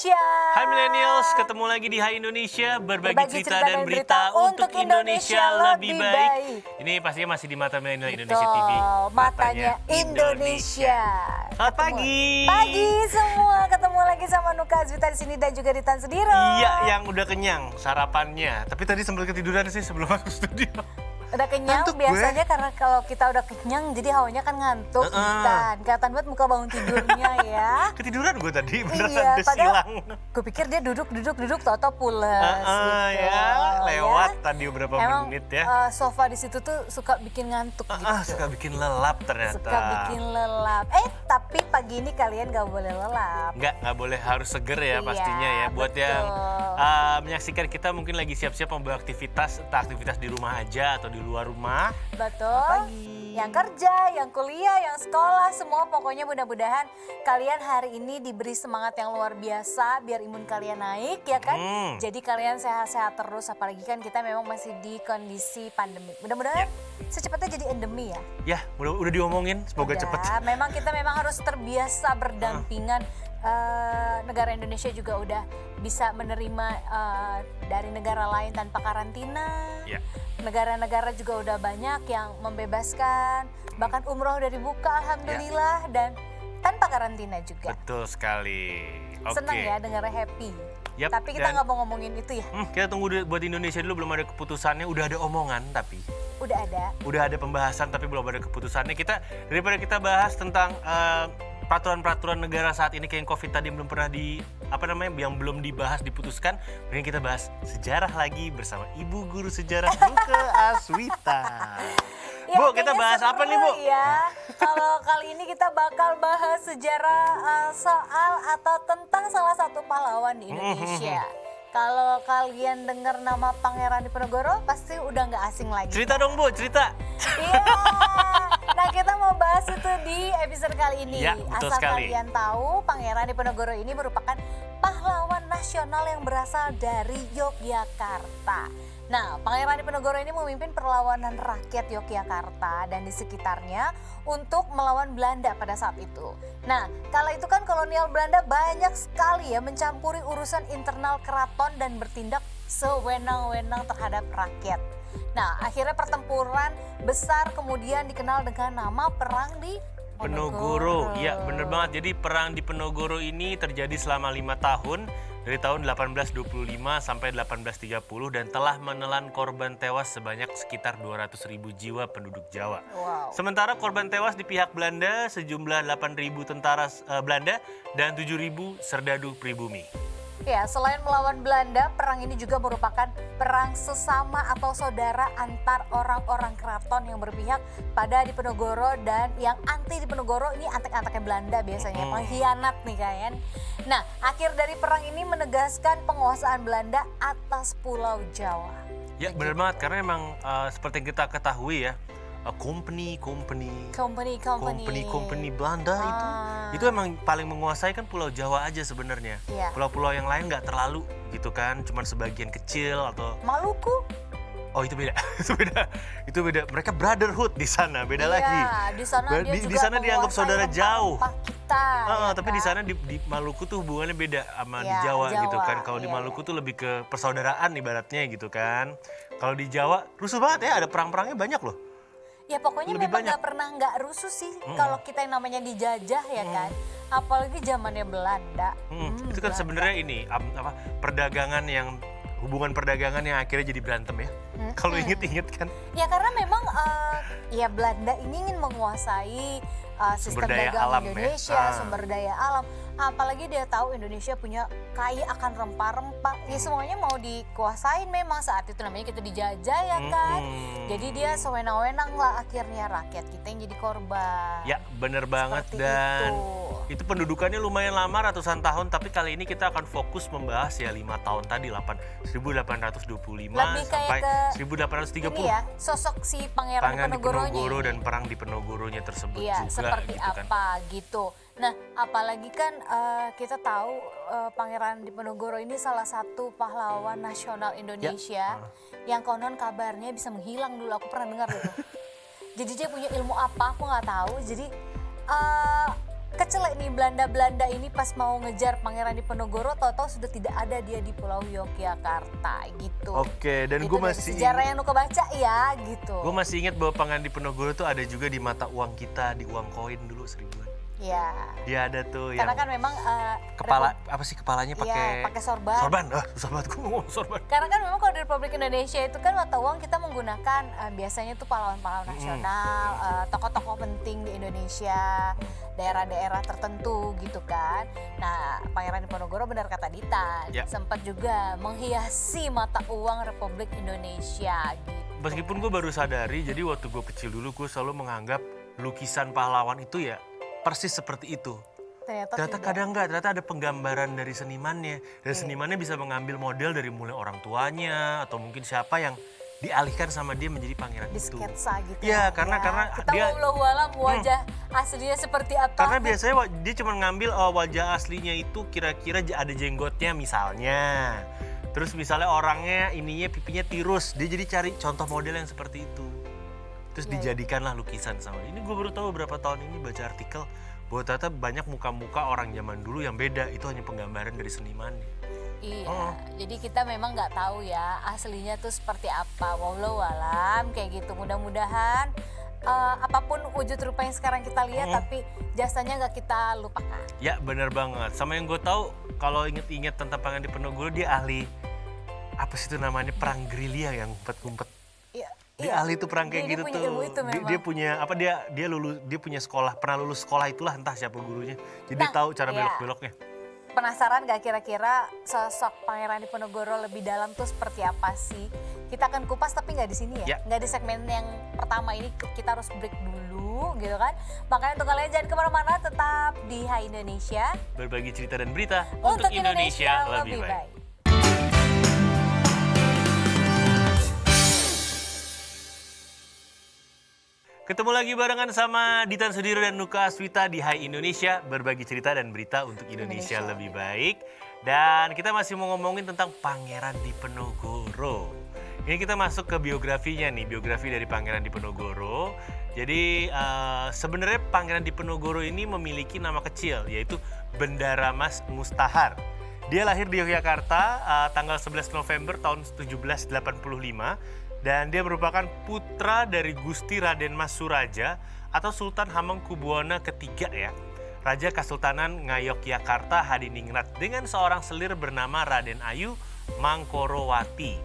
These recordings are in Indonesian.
Indonesia. Hai Millennials, ketemu lagi di Hai Indonesia, berbagi cerita dan berita untuk Indonesia lebih baik. Ini pastinya masih di Mata Millennial Indonesia TV. Matanya Indonesia. Selamat pagi. Pagi semua, ketemu lagi sama Nuka Azwita di sini dan juga di Tan Sudiro. Iya, yang udah kenyang sarapannya. Tapi tadi sempat ketiduran sih sebelum masuk studio. Udah kenyang Ngantuk biasanya gue. karena kalau kita udah kenyang jadi hawanya kan ngantuk. Tan, kelihatan banget muka bangun tidurnya ya. Ketiduran gue tadi, beneran Iya, udah padahal silang. gue pikir dia duduk, tau-tau pules gitu. Ya, lewat Ya. tadi beberapa Emang menit ya. sofa di situ tuh suka bikin ngantuk gitu. Suka bikin lelap ternyata. Suka bikin lelap. Tapi pagi ini kalian gak boleh lelap. Nggak boleh, harus seger ya Iya, pastinya ya. Buat betul. yang menyaksikan kita mungkin lagi siap-siap membuat aktivitas, entah aktivitas di rumah aja atau di luar rumah. Betul. Yang kerja, yang kuliah, yang sekolah, semua pokoknya mudah-mudahan kalian hari ini diberi semangat yang luar biasa biar imun kalian naik ya kan. Jadi kalian sehat-sehat terus, apalagi kan kita memang masih di kondisi pandemi. Mudah-mudahan secepatnya jadi endemi ya. Ya, udah diomongin, semoga Udah, cepet. memang kita harus terbiasa berdampingan. Negara Indonesia juga udah bisa menerima dari negara lain tanpa karantina. Ya. Negara-negara juga udah banyak yang membebaskan, bahkan umroh udah dibuka alhamdulillah dan tanpa karantina juga. Betul sekali. Oke. Senang ya dengarnya happy. Yap, Tapi kita dan- nggak mau ngomongin itu ya. Kita tunggu buat Indonesia dulu, belum ada keputusannya. Udah ada omongan tapi. Udah ada pembahasan tapi belum ada keputusannya. Daripada kita bahas tentang peraturan-peraturan negara saat ini kayak yang COVID tadi yang belum pernah yang belum dibahas diputuskan, mending kita bahas sejarah lagi bersama Ibu Guru Sejarah Nuka Azwita. Ya, Bu, kita kayaknya bahas apa nih, Bu? Ya, kalau kali ini kita bakal bahas sejarah soal atau tentang salah satu pahlawan di Indonesia. Kalau kalian dengar nama Pangeran Diponegoro, pasti udah nggak asing lagi. Cerita dong, Bu, cerita. Iya. Nah, kita mau bahas itu di episode kali ini. Ya, betul Asal sekali. kalian tahu, Pangeran Diponegoro ini merupakan pahlawan nasional yang berasal dari Yogyakarta. Nah, Pangeran Diponegoro ini memimpin perlawanan rakyat Yogyakarta dan di sekitarnya untuk melawan Belanda pada saat itu. Nah, kala itu kan kolonial Belanda banyak sekali ya mencampuri urusan internal keraton dan bertindak sewenang-wenang terhadap rakyat. Nah, akhirnya pertempuran besar kemudian dikenal dengan nama Perang di Penogoro, iya bener banget. Jadi perang di Penogoro ini terjadi selama 5 tahun dari tahun 1825 sampai 1830 dan telah menelan korban tewas sebanyak sekitar 200.000 jiwa penduduk Jawa. Wow. Sementara korban tewas di pihak Belanda sejumlah 8.000 tentara Belanda dan 7.000 serdadu pribumi. Ya, selain melawan Belanda, perang ini juga merupakan perang sesama atau saudara antar orang-orang keraton yang berpihak pada Diponegoro dan yang anti Diponegoro ini antek-anteknya Belanda biasanya, pengkhianat nih kan. Nah, akhir dari perang ini menegaskan penguasaan Belanda atas Pulau Jawa. Ya bener banget, karena emang seperti yang kita ketahui ya, company Belanda itu emang paling menguasai kan Pulau Jawa aja sebenarnya. Iya. Pulau-pulau yang lain nggak terlalu gitu kan, cuman sebagian kecil atau Maluku. oh itu beda. itu beda. Mereka brotherhood di sana, beda lagi. Iya, di sana dia juga di sana dianggap menguasai saudara jauh. rempah kita. Tapi di sana di Maluku tuh hubungannya beda sama di Iya, Jawa gitu Jawa. kan. Kalau di Iya, Maluku tuh lebih ke persaudaraan ibaratnya gitu kan. Kalau di Jawa rusuh banget ya, ada perang-perangnya banyak loh. Ya pokoknya Lebih memang banyak. nggak pernah nggak rusuh sih kalau kita yang namanya dijajah ya kan. Apalagi zamannya Belanda. Itu kan sebenarnya ini perdagangan yang hubungan perdagangan yang akhirnya jadi berantem ya. Kalau inget-inget kan. Ya karena memang ya Belanda ini ingin menguasai sistem Sumber daya dagang alam ya. Indonesia, sumber daya alam. Apalagi dia tahu Indonesia punya kaya akan rempah-rempah. Ya semuanya mau dikuasain memang saat itu namanya kita dijajah ya kan. Jadi dia sewenang-wenang lah akhirnya rakyat kita yang jadi korban. Ya bener banget. Seperti Dan itu. itu pendudukannya lumayan lama, ratusan tahun, tapi kali ini kita akan fokus membahas ya 5 tahun tadi, 1825 Lebih kayak sampai ke 1830. Ini ya, sosok si Pangeran Tangan di Diponegoronya Penogoro ini. dan perang di Penogoronya tersebut Iya, juga seperti gitu kan. apa gitu. Nah, apalagi kan kita tahu Pangeran Diponegoro ini salah satu pahlawan nasional Indonesia yang konon kabarnya bisa menghilang dulu. Aku pernah dengar itu. Jadi dia punya ilmu apa, aku nggak tahu. Jadi kecelek nih Belanda ini pas mau ngejar Pangeran Diponegoro, tahu-tahu sudah tidak ada dia di Pulau Yogyakarta gitu. Oke, dan gue masih sejarah yang lu kebaca ya gitu. Gue masih ingat bahwa Pangeran Diponegoro tuh ada juga di mata uang kita, di uang koin dulu 1000-an. Iya. Dia ada tuh karena yang kan memang apa sih kepalanya pakai sorban. Sorban, susah banget gue ngomong sorban. Karena kan memang kalau di Republik Indonesia itu kan mata uang kita menggunakan biasanya tuh pahlawan-pahlawan nasional, tokoh-tokoh penting di Indonesia, daerah-daerah tertentu gitu kan. Nah, Pangeran Diponegoro benar kata Dita, sempat juga menghiasi mata uang Republik Indonesia gitu. Meskipun gue baru sadari, jadi waktu gue kecil dulu gue selalu menganggap lukisan pahlawan itu ya persis seperti itu. Ternyata kadang enggak, ternyata ada penggambaran dari senimannya. Dan senimannya bisa mengambil model dari mulai orang tuanya atau mungkin siapa yang dialihkan sama dia menjadi pangeran di itu. Sketsa gitu. Iya, karena kita dia wallahu-alam wajah aslinya seperti apa. Karena biasanya dia cuma ngambil wajah aslinya itu kira-kira ada jenggotnya misalnya. Terus misalnya orangnya ininya pipinya tirus, dia jadi cari contoh model yang seperti itu. Terus dijadikanlah lukisan sama dia. Ini gue baru tahu beberapa tahun ini baca artikel bahwa ternyata banyak muka-muka orang zaman dulu yang beda, itu hanya penggambaran dari senimannya. Iya, jadi kita memang nggak tahu ya aslinya tuh seperti apa. Wallahu alam kayak gitu. Mudah-mudahan apapun wujud rupa yang sekarang kita lihat, tapi jasanya nggak kita lupakan. Ya benar banget. Sama yang gue tahu kalau inget-inget tentang Pangeran Diponegoro, dia ahli apa sih itu namanya, perang gerilya yang ngumpet-ngumpet. Dia ahli tuh perang kayak gitu tuh. Dia punya apa, dia lulus, dia punya sekolah, pernah lulus sekolah itulah, entah siapa gurunya. Jadi dia tahu cara belok-beloknya. Penasaran gak kira-kira sosok Pangeran Diponegoro lebih dalam tuh seperti apa sih? Kita akan kupas tapi nggak di sini ya. Nggak di segmen yang pertama ini, kita harus break dulu gitu kan. Makanya untuk kalian jangan kemana-mana, tetap di Hai Indonesia. Berbagi cerita dan berita untuk Indonesia lebih baik. Ketemu lagi barengan sama Ditan Sudiro dan Nuka Aswita di Hai Indonesia, berbagi cerita dan berita untuk Indonesia lebih baik. Dan kita masih mau ngomongin tentang Pangeran Diponegoro. Ini kita masuk ke biografinya nih, biografi dari Pangeran Diponegoro. Jadi sebenarnya Pangeran Diponegoro ini memiliki nama kecil, yaitu Bendara Mas Mustahar. Dia lahir di Yogyakarta tanggal 11 November tahun 1785. Dan dia merupakan putra dari Gusti Raden Mas Suraja atau Sultan Hamengkubuwono III ya. Raja Kesultanan Ngayogyakarta Hadiningrat dengan seorang selir bernama Raden Ayu Mangkorowati.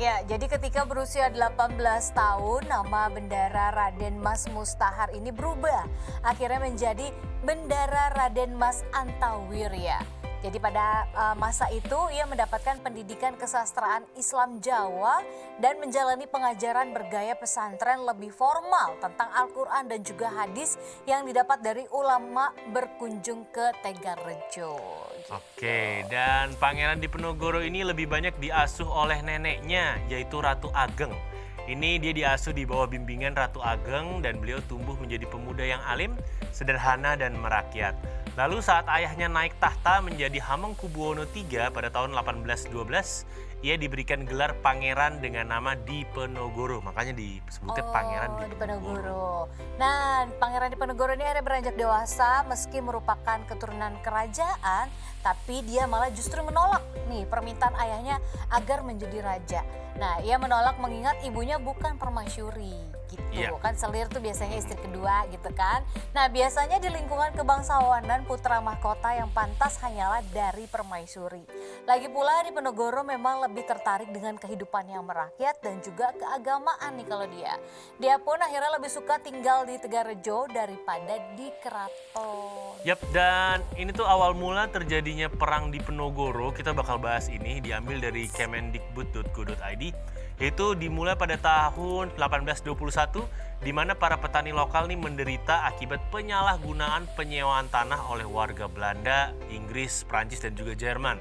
Ya, jadi ketika berusia 18 tahun, nama Bendara Raden Mas Mustahar ini berubah. Akhirnya menjadi Bendara Raden Mas Antawirya. Jadi pada masa itu ia mendapatkan pendidikan kesastraan Islam Jawa dan menjalani pengajaran bergaya pesantren lebih formal tentang Al-Quran dan juga hadis yang didapat dari ulama berkunjung ke Tegarrejo. Gitu. Oke, dan Pangeran Diponegoro ini lebih banyak diasuh oleh neneknya, yaitu Ratu Ageng. Ini dia diasuh di bawah bimbingan Ratu Ageng dan beliau tumbuh menjadi pemuda yang alim, sederhana dan merakyat. Lalu saat ayahnya naik tahta menjadi Hamengkubuwono III pada tahun 1812, ia diberikan gelar pangeran dengan nama Diponegoro. Makanya disebutnya Pangeran Diponegoro. Nah, Pangeran Diponegoro ini akhirnya beranjak dewasa meski merupakan keturunan kerajaan, tapi dia malah justru menolak nih permintaan ayahnya agar menjadi raja. Nah, ia menolak mengingat ibunya bukan permaisuri gitu. Kan selir tuh biasanya istri kedua gitu kan. Nah, biasanya di lingkungan kebangsawanan putra mahkota yang pantas hanyalah dari permaisuri. Lagi pula Diponegoro memang lebih tertarik dengan kehidupan yang merakyat dan juga keagamaan nih kalau dia. Dia pun akhirnya lebih suka tinggal di Tegarrejo daripada di keraton. Yap, dan ini tuh awal mula terjadinya perang Diponegoro. Kita bakal bahas ini, diambil dari kemendikbud.go.id. Itu dimulai pada tahun 1821 di mana para petani lokal nih menderita akibat penyalahgunaan penyewaan tanah oleh warga Belanda, Inggris, Prancis dan juga Jerman.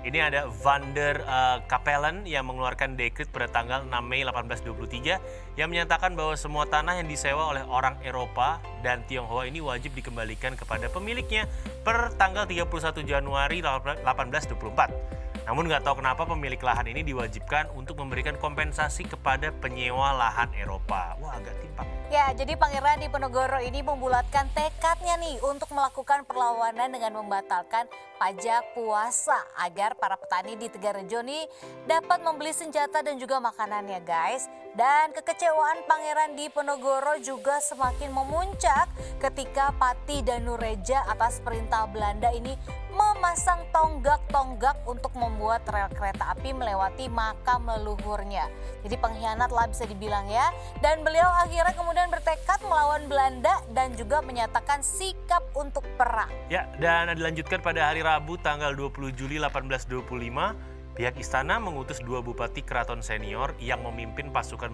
Ini ada Van der Capellen yang mengeluarkan dekret pada tanggal 6 Mei 1823 yang menyatakan bahwa semua tanah yang disewa oleh orang Eropa dan Tionghoa ini wajib dikembalikan kepada pemiliknya per tanggal 31 Januari 1824. Namun nggak tahu kenapa pemilik lahan ini diwajibkan untuk memberikan kompensasi kepada penyewa lahan Eropa. Wah, agak timpang. Ya, jadi Pangeran Diponegoro ini membulatkan tekadnya nih untuk melakukan perlawanan dengan membatalkan pajak puasa agar para petani di Tegarejo nih dapat membeli senjata dan juga makanannya, guys. Dan kekecewaan Pangeran Diponegoro juga semakin memuncak ketika Pati Danureja atas perintah Belanda ini memasang tonggak-tonggak untuk membuat rel kereta api melewati makam leluhurnya. Jadi pengkhianat lah bisa dibilang ya. Dan beliau akhirnya kemudian bertekad melawan Belanda dan juga menyatakan sikap untuk perang. Ya, dan dilanjutkan pada hari Rabu tanggal 20 Juli 1825, pihak istana mengutus 2 bupati keraton senior yang memimpin pasukan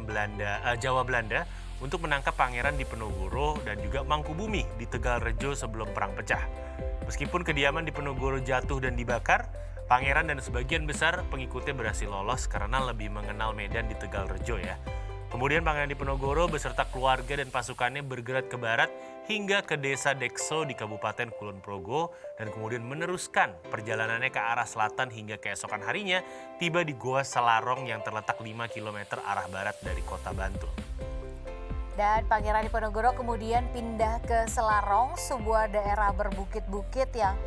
Jawa Belanda untuk menangkap Pangeran Diponegoro dan juga Mangkubumi di Tegalrejo sebelum perang pecah. Meskipun kediaman Diponegoro jatuh dan dibakar, Pangeran dan sebagian besar pengikutnya berhasil lolos karena lebih mengenal medan di Tegalrejo ya. Kemudian Pangeran Diponegoro beserta keluarga dan pasukannya bergerak ke barat hingga ke desa Dekso di Kabupaten Kulon Progo dan kemudian meneruskan perjalanannya ke arah selatan hingga keesokan harinya tiba di Goa Selarong yang terletak 5 km arah barat dari kota Bantul. Dan Pangeran Diponegoro kemudian pindah ke Selarong, sebuah daerah berbukit-bukit yang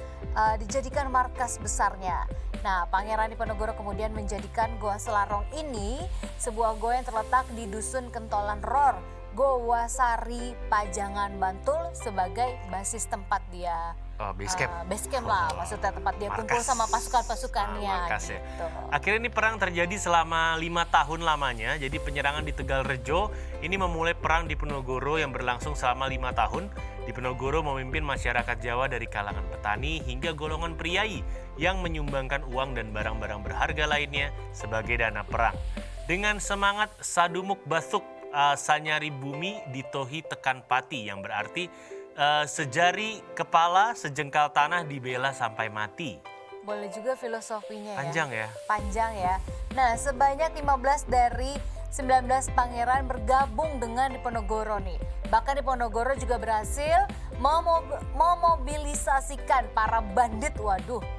dijadikan markas besarnya. Nah, Pangeran Diponegoro kemudian menjadikan Goa Selarong ini sebuah goa yang terletak di Dusun Kentolan Ror, Goa Sari, Pajangan, Bantul sebagai basis tempat dia. Base camp. Base camp lah, maksudnya tempat dia kumpul sama pasukan-pasukannya. Markas ya. Gitu. Akhirnya ini perang terjadi selama 5 tahun lamanya. Jadi penyerangan di Tegalrejo ini memulai perang Diponegoro yang berlangsung selama 5 tahun. Diponegoro memimpin masyarakat Jawa dari kalangan petani hingga golongan priai yang menyumbangkan uang dan barang-barang berharga lainnya sebagai dana perang. Dengan semangat sadumuk basuk sanyari bumi ditohi tekan pati yang berarti sejari kepala sejengkal tanah dibela sampai mati. Boleh juga filosofinya Panjang ya. Panjang ya. Nah, sebanyak 15 dari 19 pangeran bergabung dengan Diponegoro nih. Bahkan Diponegoro juga berhasil memobilisasikan para bandit,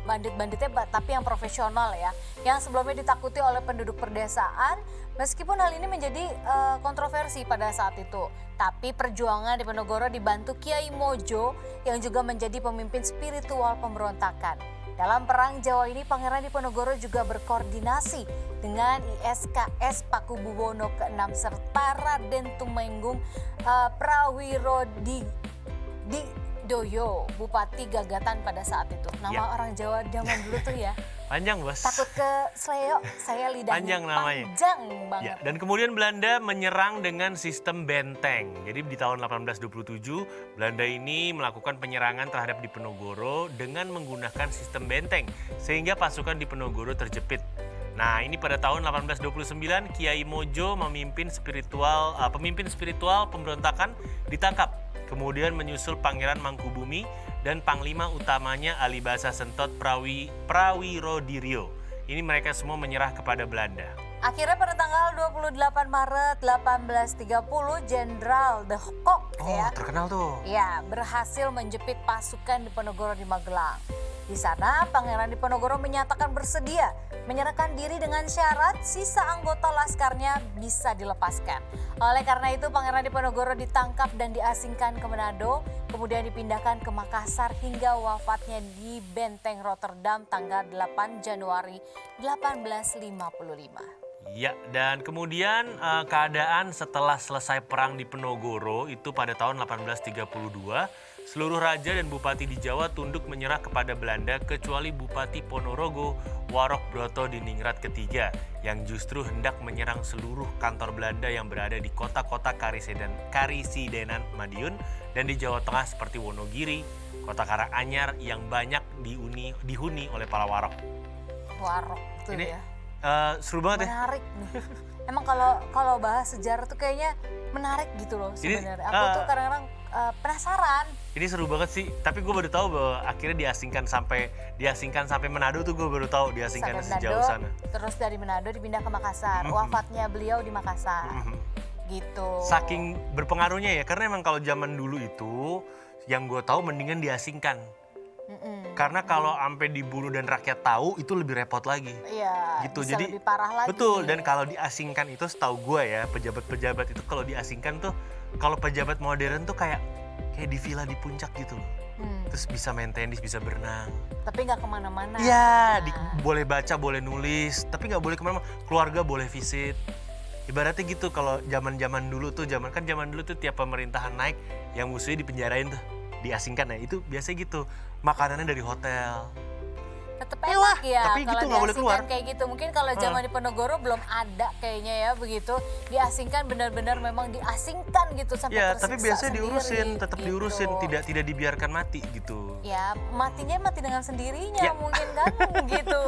bandit-banditnya tapi yang profesional ya. Yang sebelumnya ditakuti oleh penduduk perdesaan, meskipun hal ini menjadi kontroversi pada saat itu. Tapi perjuangan Diponegoro dibantu Kiai Mojo yang juga menjadi pemimpin spiritual pemberontakan. Dalam perang Jawa ini Pangeran Diponegoro juga berkoordinasi dengan ISKS Pakubuwono ke-6 serta Raden Tumenggung Prawiro Doyo, Bupati Gagatan pada saat itu. Nama orang Jawa zaman dulu tuh ya. Panjang, Bos. Takut ke sleo, saya lidahnya panjang namanya. Panjang banget. Ya, dan kemudian Belanda menyerang dengan sistem benteng. Jadi di tahun 1827, Belanda ini melakukan penyerangan terhadap Diponegoro dengan menggunakan sistem benteng sehingga pasukan Diponegoro terjepit. Nah, ini pada tahun 1829 Kiai Mojo pemimpin spiritual pemberontakan ditangkap. Kemudian menyusul Pangeran Mangkubumi dan Panglima utamanya Alibasa Sentot Prawiro. Ini mereka semua menyerah kepada Belanda. Akhirnya pada tanggal 28 Maret 1830 Jenderal De Kock Terkenal tuh. Ya, berhasil menjepit pasukan Diponegoro di Magelang. Di sana Pangeran Diponegoro menyatakan bersedia menyerahkan diri dengan syarat sisa anggota laskarnya bisa dilepaskan. Oleh karena itu Pangeran Diponegoro ditangkap dan diasingkan ke Manado, kemudian dipindahkan ke Makassar hingga wafatnya di Benteng Rotterdam tanggal 8 Januari 1855. Ya, dan kemudian keadaan setelah selesai perang Diponegoro itu pada tahun 1832, seluruh raja dan bupati di Jawa tunduk menyerah kepada Belanda kecuali Bupati Ponorogo Warok Broto Diningrat III yang justru hendak menyerang seluruh kantor Belanda yang berada di kota-kota Karisidenan Madiun dan di Jawa Tengah seperti Wonogiri, kota Karanganyar yang banyak dihuni oleh para Warok. Warok tuh ini, ya. Seru banget menarik nih. Emang kalau bahas sejarah tuh kayaknya menarik gitu loh sebenarnya. Aku tuh kadang-kadang penasaran. Ini seru banget sih, tapi gue baru tahu bahwa akhirnya diasingkan sampai Manado tuh gue baru tahu diasingkan sejauh sana. Terus dari Manado dipindah ke Makassar. Wafatnya beliau di Makassar. Gitu. Saking berpengaruhnya ya, karena emang kalau zaman dulu itu yang gue tahu mendingan diasingkan. Karena kalau sampai dibunuh dan rakyat tahu itu lebih repot lagi. Iya. Gitu. Bisa Jadi lebih parah lagi. Betul. Dan kalau diasingkan itu setahu gue ya, pejabat-pejabat itu kalau diasingkan tuh kalau pejabat modern tuh kayak di villa di puncak gitu loh. Terus bisa main tenis, bisa berenang. Tapi nggak kemana-mana. Iya, boleh baca, boleh nulis, tapi nggak boleh kemana-mana. Keluarga boleh visit. Ibaratnya gitu kalau zaman dulu tuh, zaman dulu tuh tiap pemerintahan naik, yang musuhnya dipenjarain tuh, diasingkan ya. Itu biasanya gitu, makanannya dari hotel. Tetep enak ya tapi kalau gitu nggak boleh keluar. diasingkan kayak gitu. Mungkin kalau zaman di Penogoro belum ada kayaknya ya begitu. Diasingkan benar-benar memang diasingkan gitu sampai Ya, tersiksa tapi biasanya sendiri, diurusin, tetap gitu. diurusin, tidak dibiarkan mati gitu. Ya matinya mati dengan sendirinya Ya. mungkin kan gitu.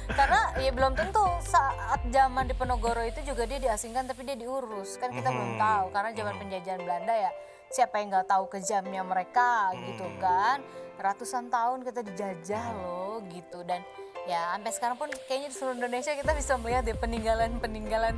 Karena ya belum tentu saat zaman di Penogoro itu juga dia diasingkan tapi dia diurus. Kan kita belum tahu karena zaman penjajahan Belanda ya siapa yang nggak tahu kejamnya mereka gitu kan. Ratusan tahun kita dijajah loh gitu dan ya sampai sekarang pun kayaknya di seluruh Indonesia kita bisa melihat ya peninggalan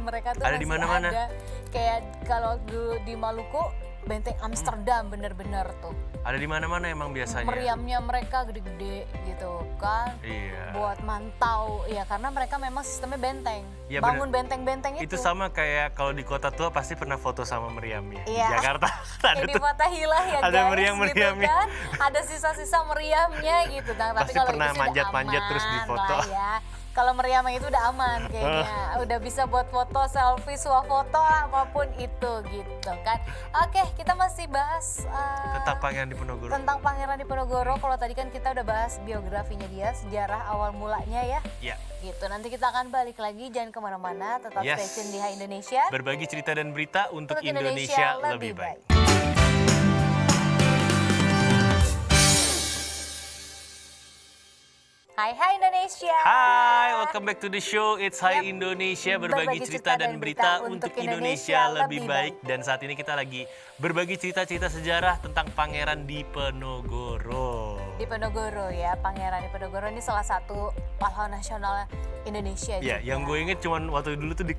mereka tuh Ada di masih mana-mana. ada. Kayak kalau dulu di Maluku Benteng Amsterdam bener-bener tuh. Ada di mana-mana emang biasanya. Meriamnya mereka gede-gede gitu kan. Iya. Buat mantau ya karena mereka memang sistemnya benteng. Iya, Bangun benteng-benteng itu. Itu sama kayak kalau di kota tua pasti pernah foto sama meriamnya. Iya. Di Jakarta ada Kayak di tuh. Fathahilah ya Ada guys meriam-meriamnya. gitu kan. Ada sisa-sisa meriamnya gitu. Nah, tapi Pasti kalau pernah itu sih udah manjat-manjat terus aman difoto. lah ya. Kalau meriamnya itu udah aman kayaknya. Udah bisa buat foto, selfie, swafoto apapun itu gitu kan. Oke, kita masih bahas Tentang Pangeran Diponegoro. tentang Pangeran Diponegoro. Kalau tadi kan kita udah bahas biografinya dia, sejarah awal mulanya ya. Ya. Gitu, nanti kita akan balik lagi, jangan kemana-mana, tetap Yes. stay tune di Hai Indonesia. Berbagi cerita dan berita untuk Indonesia lebih baik. Hai Indonesia. Hai, welcome back to the show. It's Hai Indonesia, berbagi cerita dan berita untuk Indonesia lebih baik. Dan saat ini kita lagi berbagi cerita-cerita sejarah tentang Pangeran Diponegoro. Diponegoro ya, Pangeran Diponegoro ini salah satu pahlawan nasional Indonesia Ya, juga. yang gue inget cuman waktu dulu tuh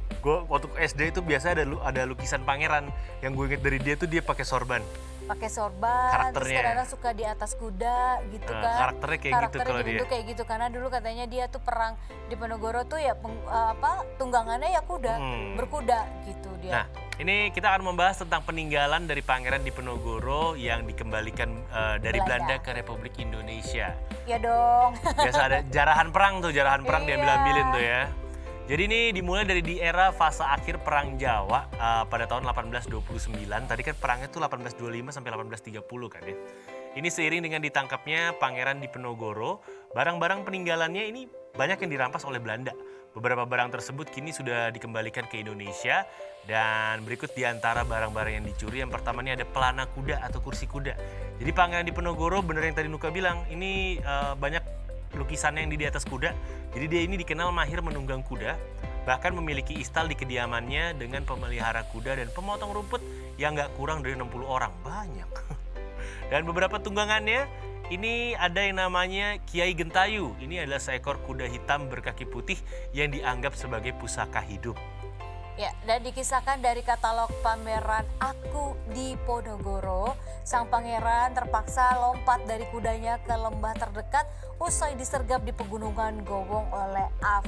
waktu SD itu biasa ada lukisan pangeran. Yang gue inget dari dia tuh dia pakai sorban. Pakai sorban, terus Karakternya. kadang-kadang suka di atas kuda gitu kan. Karakternya kayak gitu kalau dibentuk dia. kayak gitu karena dulu katanya dia tuh perang di Diponegoro tuh ya tunggangannya ya kuda, berkuda gitu dia. Nah, ini kita akan membahas tentang peninggalan dari Pangeran Diponegoro yang dikembalikan dari Belanda ke Republik Indonesia. Ya dong. Biasa ada jarahan perang Iya. diambil-ambilin tuh ya. Jadi ini dimulai dari di era fase akhir Perang Jawa pada tahun 1829. Tadi kan perangnya tuh 1825 sampai 1830 kan ya. Ini seiring dengan ditangkapnya Pangeran Diponegoro, barang-barang peninggalannya ini banyak yang dirampas oleh Belanda. Beberapa barang tersebut kini sudah dikembalikan ke Indonesia dan berikut di antara barang-barang yang dicuri. Yang pertama ini ada pelana kuda atau kursi kuda. Jadi Pangeran Diponegoro bener yang tadi Nuka bilang, ini banyak lukisannya yang di atas kuda. Jadi dia ini dikenal mahir menunggang kuda, bahkan memiliki istal di kediamannya dengan pemelihara kuda dan pemotong rumput yang nggak kurang dari 60 orang. Banyak. Dan beberapa tunggangannya, ini ada yang namanya Kiai Gentayu. Ini adalah seekor kuda hitam berkaki putih yang dianggap sebagai pusaka hidup. Ya, dan dikisahkan dari katalog pameran Aku di Ponegoro, sang pangeran terpaksa lompat dari kudanya ke lembah terdekat usai disergap di pegunungan Gowong oleh Af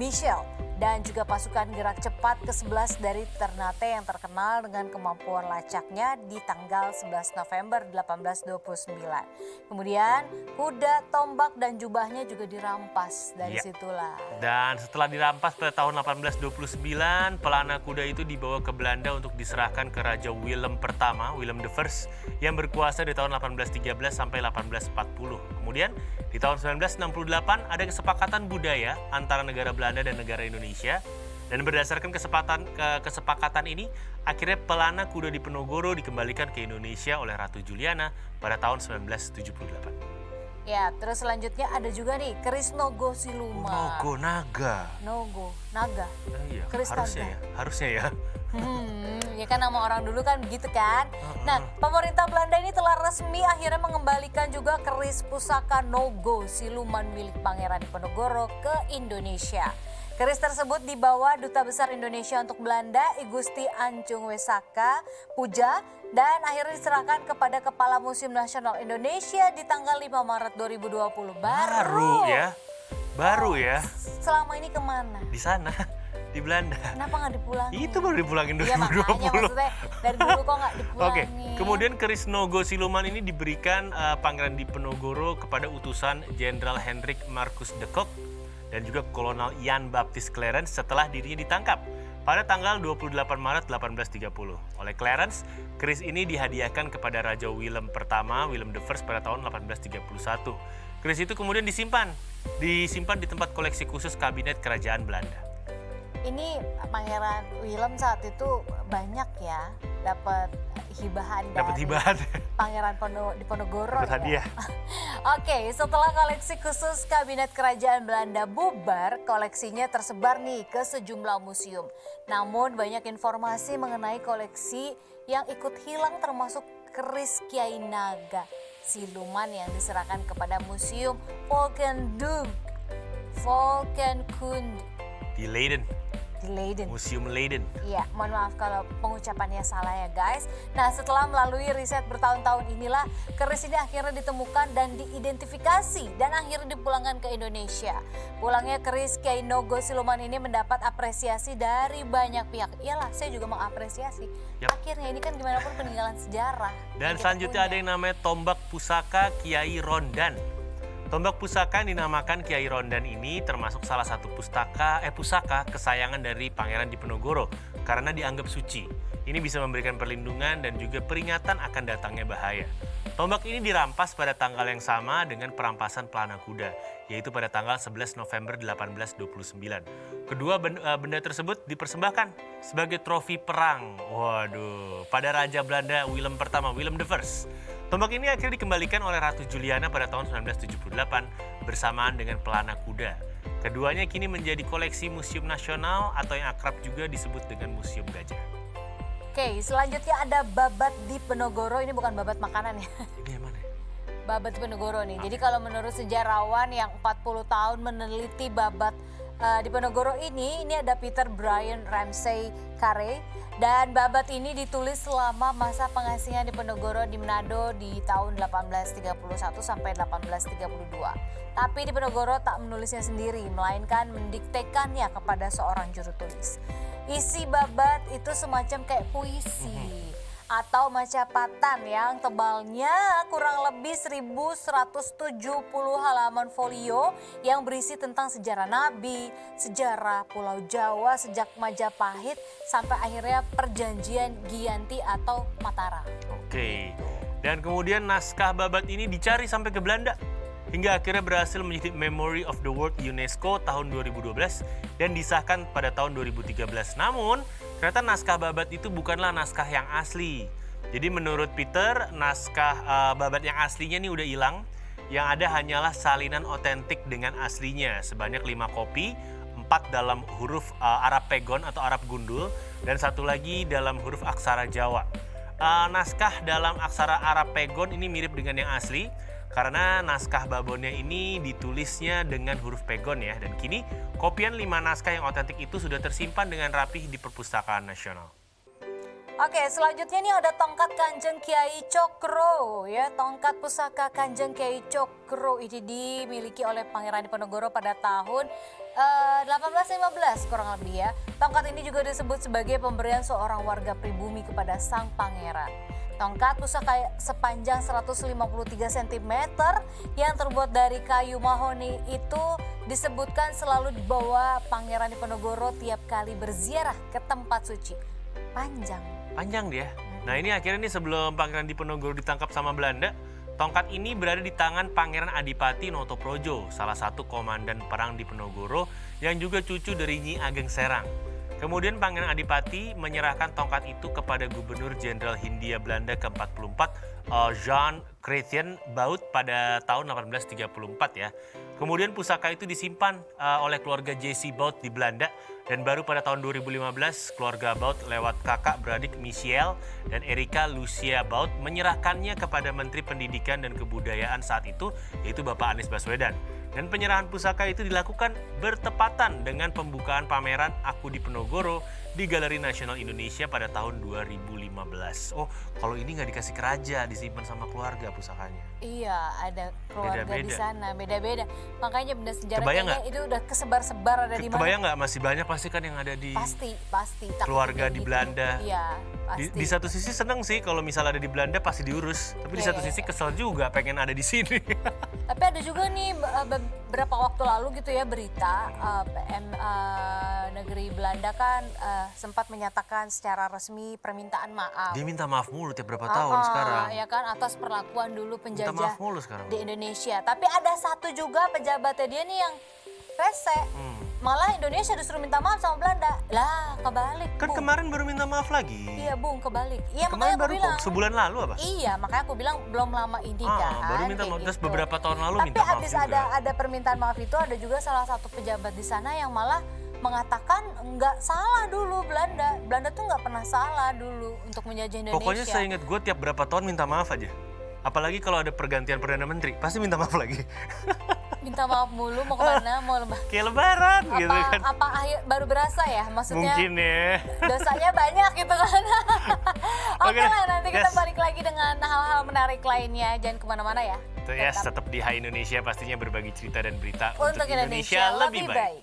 Michel dan juga pasukan gerak cepat ke-11 dari Ternate yang terkenal dengan kemampuan lacaknya di tanggal 11 November 1829. Kemudian kuda, tombak, dan jubahnya juga dirampas dari situlah. Dan setelah dirampas pada tahun 1829, pelana kuda itu dibawa ke Belanda untuk diserahkan ke Raja Willem pertama, Willem I, yang berkuasa di tahun 1813 sampai 1840. Kemudian di tahun 1968 ada kesepakatan budaya antara negara Belanda dan negara Indonesia. Dan berdasarkan kesepakatan ini, akhirnya pelana kuda Diponegoro dikembalikan ke Indonesia oleh Ratu Juliana pada tahun 1978. Ya, terus selanjutnya ada juga nih keris Nogo Siluman. Nogo naga. Nogo, naga. Iya, Keris harusnya ya. Ya kan nama orang dulu kan begitu kan. Nah, pemerintah Belanda ini telah resmi akhirnya mengembalikan juga keris pusaka Nogo Siluman milik Pangeran Diponegoro ke Indonesia. Keris tersebut dibawa Duta Besar Indonesia untuk Belanda, I Gusti Ancung Wesaka Puja, dan akhirnya diserahkan kepada Kepala Museum Nasional Indonesia di tanggal 5 Maret 2020. Baru ya. Selama ini kemana? Di sana. di Belanda. Kenapa nggak dipulangin? Itu baru dipulangin 2020. Iya makanya maksudnya dari dulu kok nggak dipulangin. Oke, kemudian keris Nogo Siluman ini diberikan Pangeran Diponegoro kepada utusan Jenderal Hendrik Marcus de Kock dan juga Kolonel Jan Baptist Clarence setelah dirinya ditangkap pada tanggal 28 Maret 1830. Oleh Clarence, keris ini dihadiahkan kepada Raja Willem I, Willem I pada tahun 1831. Keris itu kemudian disimpan di tempat koleksi khusus Kabinet Kerajaan Belanda. Ini Pangeran Willem saat itu banyak ya dapat hibahan dari Pangeran Diponegoro. Dapat hadiah. Oke, setelah koleksi khusus Kabinet Kerajaan Belanda bubar, koleksinya tersebar nih ke sejumlah museum. Namun banyak informasi mengenai koleksi yang ikut hilang termasuk keris Kiai Naga Siluman yang diserahkan kepada Museum Volkenkund Di Leiden. Museum Leiden. Iya, mohon maaf kalau pengucapannya salah ya guys. Nah, setelah melalui riset bertahun-tahun inilah keris ini akhirnya ditemukan dan diidentifikasi dan akhirnya dipulangkan ke Indonesia. Pulangnya keris Kiai Nogo Siluman ini mendapat apresiasi dari banyak pihak. Iyalah, saya juga mengapresiasi. Akhirnya ini kan gimana pun peninggalan sejarah. Dan selanjutnya ada yang namanya tombak pusaka Kiai Rondan. Tombak pusaka yang dinamakan Kiai Rondan ini termasuk salah satu pusaka kesayangan dari Pangeran Diponegoro karena dianggap suci. Ini bisa memberikan perlindungan dan juga peringatan akan datangnya bahaya. Tombak ini dirampas pada tanggal yang sama dengan perampasan pelana kuda, yaitu pada tanggal 11 November 1829. Kedua benda tersebut dipersembahkan sebagai trofi perang. Waduh, pada Raja Belanda Willem I, Willem I. Tombak ini akhirnya dikembalikan oleh Ratu Juliana pada tahun 1978 bersamaan dengan pelana kuda. Keduanya kini menjadi koleksi Museum Nasional atau yang akrab juga disebut dengan Museum Gajah. Oke, selanjutnya ada Babat Diponegoro. Ini bukan babat makanan ya. Ini yang mana? Babat Diponegoro nih. Jadi kalau menurut sejarawan yang 40 tahun meneliti Babat Diponegoro ini ada Peter Brian Ramsay Carey. Dan babat ini ditulis selama masa pengasingan Diponegoro di Manado di tahun 1831 sampai 1832. Tapi Diponegoro tak menulisnya sendiri, melainkan mendiktekannya kepada seorang juru tulis. Isi babat itu semacam kayak puisi atau macapatan yang tebalnya kurang lebih 1170 halaman folio yang berisi tentang sejarah Nabi, sejarah Pulau Jawa sejak Majapahit sampai akhirnya perjanjian Giyanti atau Mataram. Oke, dan kemudian naskah babat ini dicari sampai ke Belanda hingga akhirnya berhasil menjadi Memory of the World UNESCO tahun 2012 dan disahkan pada tahun 2013. Namun, ternyata naskah babat itu bukanlah naskah yang asli. Jadi menurut Peter, naskah babat yang aslinya ini udah hilang. Yang ada hanyalah salinan otentik dengan aslinya sebanyak 5 kopi, 4 dalam huruf Arab Pegon atau Arab Gundul dan 1 lagi dalam huruf aksara Jawa. Naskah dalam aksara Arab Pegon ini mirip dengan yang asli karena naskah babonnya ini ditulisnya dengan huruf Pegon ya, dan kini kopian 5 naskah yang otentik itu sudah tersimpan dengan rapih di Perpustakaan Nasional. Oke, selanjutnya ini ada tongkat Kanjeng Kiai Cokro ya. Tongkat pusaka Kanjeng Kiai Cokro ini dimiliki oleh Pangeran Diponegoro pada tahun 1815 kurang lebih ya. Tongkat ini juga disebut sebagai pemberian seorang warga pribumi kepada sang pangeran. Tongkat pusaka sepanjang 153 cm yang terbuat dari kayu mahoni itu disebutkan selalu dibawa Pangeran Diponegoro tiap kali berziarah ke tempat suci. Panjang dia. Nah ini akhirnya nih sebelum Pangeran Diponegoro ditangkap sama Belanda, tongkat ini berada di tangan Pangeran Adipati Notoprojo, salah satu komandan perang Diponegoro yang juga cucu dari Nyi Ageng Serang. Kemudian Pangeran Adipati menyerahkan tongkat itu kepada Gubernur Jenderal Hindia Belanda ke-44 Jean Chrétien Baut pada tahun 1834 ya. Kemudian pusaka itu disimpan oleh keluarga J.C. Baut di Belanda dan baru pada tahun 2015 keluarga Baut lewat kakak beradik Michel dan Erika Lucia Baut menyerahkannya kepada Menteri Pendidikan dan Kebudayaan saat itu yaitu Bapak Anies Baswedan. Dan penyerahan pusaka itu dilakukan bertepatan dengan pembukaan pameran Aku di Penogoro di Galeri Nasional Indonesia pada tahun 2015. Oh, kalau ini nggak dikasih ke raja, disimpan sama keluarga pusakanya. Iya, ada keluarga Beda-beda. di sana, beda-beda. Makanya benda sejarah Kebayang kayaknya itu udah kesebar-sebar ada di mana. Kebayang nggak masih banyak pasti kan yang ada di Pasti. Takut keluarga kayak di gitu. Belanda. Iya, pasti. Di satu sisi seneng sih kalau misalnya ada di Belanda pasti diurus, tapi di Iya, satu iya, sisi kesel juga pengen ada di sini. Tapi ada juga nih beberapa waktu lalu gitu ya berita negeri Belanda kan sempat menyatakan secara resmi permintaan maaf. Dia minta maaf mulu tiap berapa tahun sekarang. Ya kan atas perlakuan dulu Minta penjajah maaf mulu sekarang. di Indonesia. Tapi ada satu juga pejabatnya dia nih yang rese. Malah Indonesia disuruh minta maaf sama Belanda. Lah, kebalik. Kan Bung. kemarin baru minta maaf lagi. Iya, Bung, kebalik. Iya, Kemarin makanya baru aku bilang. kok, sebulan lalu apa? Iya, makanya aku bilang belum lama ini kan. Baru minta kayak maaf, terus gitu. beberapa tahun lalu Tapi minta maaf habis juga. ada permintaan maaf itu ada juga salah satu pejabat di sana yang malah mengatakan nggak salah dulu Belanda. Belanda tuh nggak pernah salah dulu untuk menjajah Indonesia. Pokoknya saya ingat gue tiap berapa tahun minta maaf aja. Apalagi kalau ada pergantian Perdana Menteri, pasti minta maaf lagi. Minta maaf mulu mau kemana, mau lembah. Kayak lebaran gitu kan. Apa akhir baru berasa ya? Maksudnya Mungkin ya. dosanya banyak gitu kan. Oke Oke, lah, nanti kita yes. balik lagi dengan hal-hal menarik lainnya. Jangan kemana-mana ya. Tuh ya, tetap di Hai Indonesia pastinya berbagi cerita dan berita Untuk Indonesia lebih baik.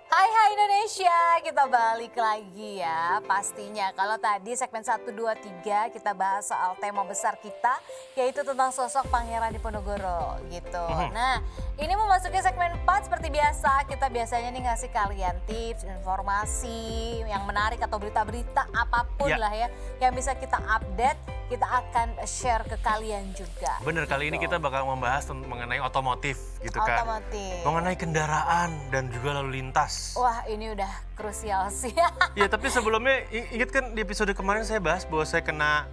Hai Indonesia, kita balik lagi ya pastinya. Kalau tadi segmen 1, 2, 3 kita bahas soal tema besar kita yaitu tentang sosok Pangeran Diponegoro gitu. Nah ini memasuki segmen 4 seperti biasa. Kita biasanya nih ngasih kalian tips, informasi yang menarik atau berita-berita apapun Ya. lah ya. Yang bisa kita update, kita akan share ke kalian juga. Bener, kali ini kita bakal membahas mengenai otomotif gitu kan. Otomotif. Mengenai kendaraan dan juga lalu lintas. Wah ini udah krusial sih. Ya tapi sebelumnya ingat kan di episode kemarin saya bahas bahwa saya kena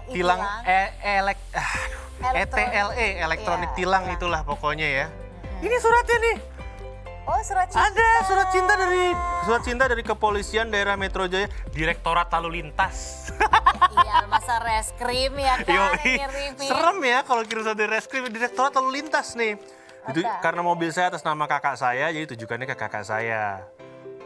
tilang ETLE, elektronik Iya, tilang tilang. itulah pokoknya ya. Ini suratnya nih. Oh surat cinta. Ada surat cinta dari Kepolisian Daerah Metro Jaya, Direktorat Lalu Lintas. Iya masa reskrim ya kan Yoi, yang ngirimin. serem ya kalau kirim surat dari reskrim, Direktorat Lalu Lintas nih. Itu Apa? karena mobil saya atas nama kakak saya, jadi tujukannya ke kakak saya.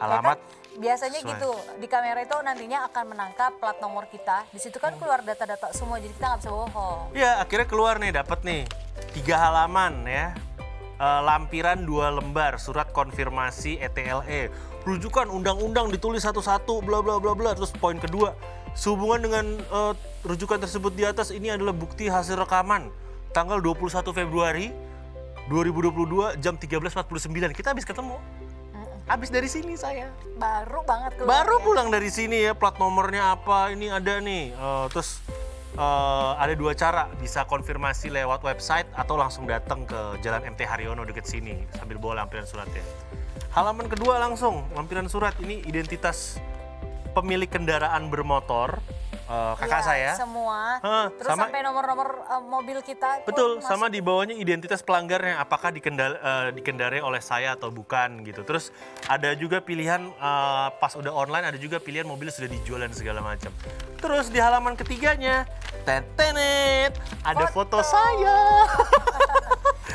Alamat Ya kan, biasanya sesuai. gitu di kamera itu nantinya akan menangkap plat nomor kita. Di situ kan keluar data-data semua jadi kita nggak bisa bohong. Ya akhirnya keluar nih, dapat nih 3 halaman ya. Lampiran 2 lembar surat konfirmasi ETLE. Rujukan undang-undang ditulis satu-satu bla bla bla bla. Terus poin kedua, sehubungan dengan rujukan tersebut di atas, ini adalah bukti hasil rekaman tanggal 21 Februari 2022 jam 13.49. Kita habis ketemu. Habis dari sini saya. Baru banget keluar. Baru ya. pulang dari sini ya, plat nomornya apa, ini ada nih. Terus ada 2 cara, bisa konfirmasi lewat website atau langsung datang ke Jalan MT Haryono deket sini sambil bawa lampiran suratnya. Halaman kedua langsung, lampiran surat ini identitas pemilik kendaraan bermotor, kakak Iya, saya. semua. Terus sama- sampai nomor-nomor mobil kita. pun Betul, masuk. sama di bawahnya identitas pelanggarnya, apakah dikendarai oleh saya atau bukan gitu. Terus ada juga pilihan pas udah online, ada juga pilihan mobil sudah dijual dan segala macam. Terus di halaman ketiganya, tetenet, ada foto saya.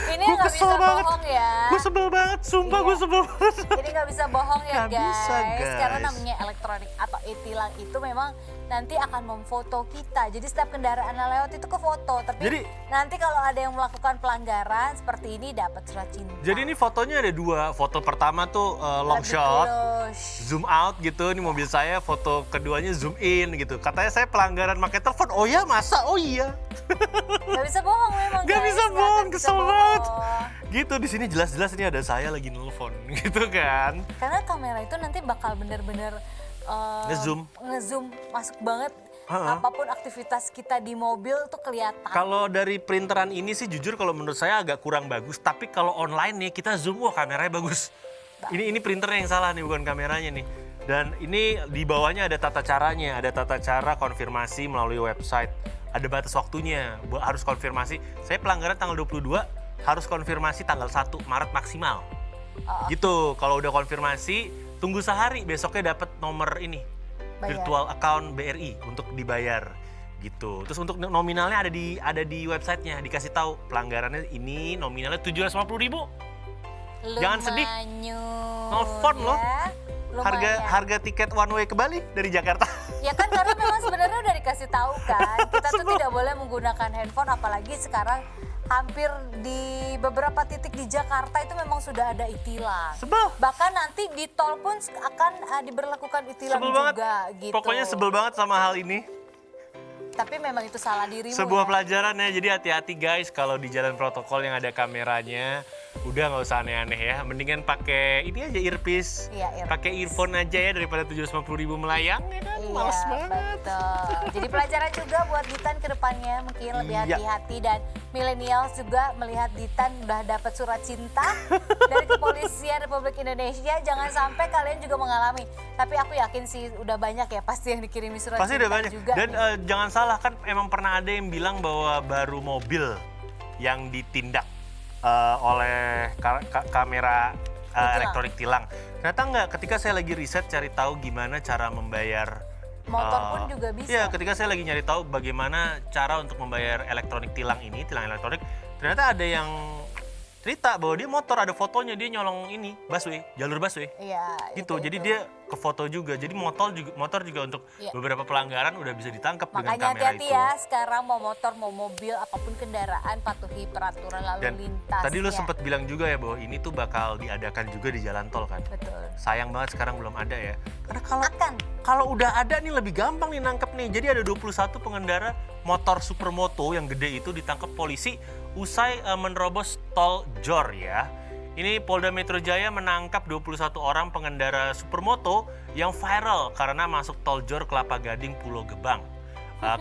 Ini Gua nggak kesel bisa banget. bohong ya. Gue sebel banget, sumpah Iya. gue sebel banget. Jadi nggak bisa bohong ya Nggak bisa, guys. Karena namanya elektronik atau e-tilang itu memang nanti akan memfoto kita. Jadi setiap kendaraan yang lewat itu ke foto. Tapi Jadi- nanti kalau ada yang melakukan pelanggaran seperti ini dapat surat cinta. Jadi ini fotonya ada 2. Foto pertama tuh long Lebih shot, close. zoom out gitu. Ini mobil saya, foto keduanya zoom in gitu. Katanya saya pelanggaran pakai telepon. Oh ya, masa? Oh iya. Nggak bisa bohong memang Nggak guys. bisa Nggak bohong, akan bisa kesel banget. bohong. Gitu, di sini jelas-jelas ini ada saya lagi nelfon gitu kan. Karena kamera itu nanti bakal bener-bener ngezoom masuk banget. Apapun aktivitas kita di mobil tuh kelihatan. Kalau dari printeran ini sih jujur kalau menurut saya agak kurang bagus. Tapi kalau online nih kita zoom, wah kameranya bagus. Ini printernya yang salah nih, bukan kameranya nih. Dan ini di bawahnya ada tata caranya. Ada tata cara konfirmasi melalui website. Ada batas waktunya, harus konfirmasi. Saya pelanggaran tanggal 22, harus konfirmasi tanggal 1 Maret maksimal. Gitu, kalau udah konfirmasi, tunggu sehari, besoknya dapat nomor ini. virtual account BRI untuk dibayar gitu. Terus untuk nominalnya ada di websitenya, dikasih tahu pelanggarannya ini nominalnya 750.000. Jangan sedih. Nelfon loh. Harga tiket one way ke Bali dari Jakarta. Ya kan karena memang sebenarnya udah dikasih tahu kan. Kita tuh tidak boleh menggunakan handphone, apalagi sekarang hampir di beberapa titik di Jakarta itu memang sudah ada e-tilang. Sebel. Bahkan nanti di tol pun akan diberlakukan e-tilang juga gitu. Pokoknya sebel banget sama hal ini. Tapi memang itu salah dirimu. Sebuah ya? pelajaran ya, jadi hati-hati guys kalau di jalan protokol yang ada kameranya. Udah nggak usah aneh-aneh ya, mendingan pakai ini aja earpiece, pakai earphone aja ya daripada 750.000 melayang ya kan, males banget. Betul. Jadi pelajaran juga buat Ditan ke depannya mungkin lebih hati-hati, dan milenial juga melihat Ditan udah dapat surat cinta dari Kepolisian Republik Indonesia, jangan sampai kalian juga mengalami. Tapi aku yakin sih udah banyak ya pasti yang dikirimi surat pasti cinta udah banyak juga. Dan jangan salah kan, emang pernah ada yang bilang bahwa baru mobil yang ditindak oleh kamera elektronik tilang. Ternyata enggak, ketika saya lagi riset cari tahu gimana cara membayar motor pun juga bisa. Iya, ketika saya lagi nyari tahu bagaimana cara untuk membayar elektronik tilang ini, tilang elektronik, ternyata ada yang cerita bahwa dia motor, ada fotonya dia nyolong ini, busway, jalur busway. Iya. Gitu, jadi dia ke foto juga. Jadi motor juga untuk beberapa pelanggaran udah bisa ditangkap dengan kamera itu. Makanya hati-hati ya, sekarang mau motor, mau mobil, apapun kendaraan, patuhi peraturan lalu lintas. Tadi lu sempat bilang juga ya bahwa ini tuh bakal diadakan juga di jalan tol kan. Betul. Sayang banget sekarang belum ada ya. Karena kalau udah ada nih lebih gampang nih nangkep nih. Jadi ada 21 pengendara motor supermoto yang gede itu ditangkap polisi usai menerobos tol Jor ya. Ini Polda Metro Jaya menangkap 21 orang pengendara supermoto yang viral karena masuk tol Jor Kelapa Gading Pulau Gebang.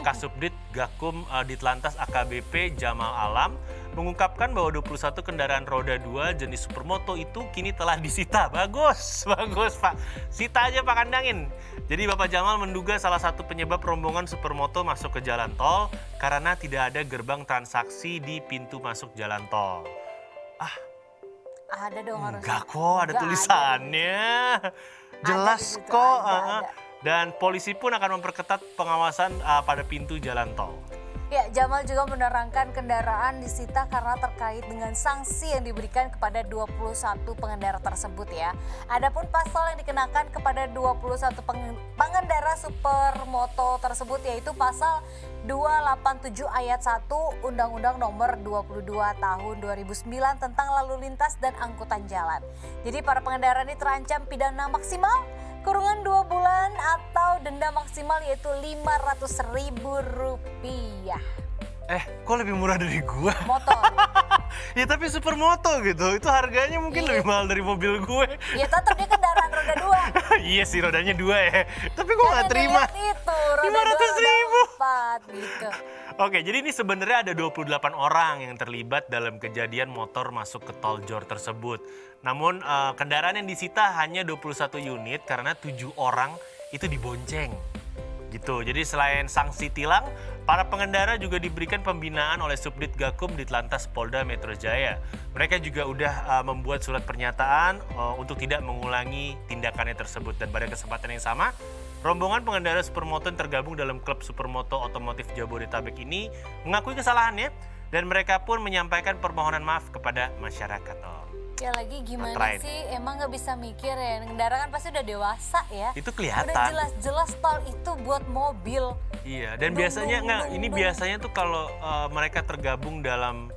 Kasubdit Gakum Ditlantas AKBP Jamal Alam mengungkapkan bahwa 21 kendaraan roda 2 jenis supermoto itu kini telah disita. Bagus Pak. Sita aja Pak, kandangin. Jadi Bapak Jamal menduga salah satu penyebab rombongan supermoto masuk ke jalan tol karena tidak ada gerbang transaksi di pintu masuk jalan tol. Ada dong harusnya. Enggak kok, ada tulisannya. Jelas gitu, kok. ada. Dan polisi pun akan memperketat pengawasan pada pintu jalan tol. Ya, Jamal juga menerangkan kendaraan disita karena terkait dengan sanksi yang diberikan kepada 21 pengendara tersebut ya. Adapun pasal yang dikenakan kepada 21 pengendara supermoto tersebut yaitu pasal 287 ayat 1 Undang-Undang Nomor 22 Tahun 2009 tentang lalu lintas dan angkutan jalan. Jadi para pengendara ini terancam pidana maksimal kurungan 2 bulan atau denda maksimal yaitu Rp500.000. Kok lebih murah dari gua? Motor. Ya tapi supermoto gitu, itu harganya mungkin lebih mahal dari mobil gue. Ya tetap dia kendaraan roda 2. Iya sih, rodanya 2 ya. Tapi gua nggak terima. Itu roda 2, 4 gitu. Oke, jadi ini sebenarnya ada 28 orang yang terlibat dalam kejadian motor masuk ke tol Jor tersebut. Namun kendaraan yang disita hanya 21 unit karena 7 orang itu dibonceng. Gitu. Jadi selain sanksi tilang, para pengendara juga diberikan pembinaan oleh Subdit Gakum Ditlantas Polda Metro Jaya. Mereka juga udah membuat surat pernyataan untuk tidak mengulangi tindakannya tersebut. Dan pada kesempatan yang sama, rombongan pengendara supermoto yang tergabung dalam klub supermoto otomotif Jabodetabek ini mengakui kesalahannya dan mereka pun menyampaikan permohonan maaf kepada masyarakat. Ya lagi gimana sih, emang nggak bisa mikir ya, kendaraan kan pasti udah dewasa ya. Itu kelihatan. Udah jelas-jelas tol itu buat mobil. Iya, dan biasanya tuh kalau mereka tergabung dalam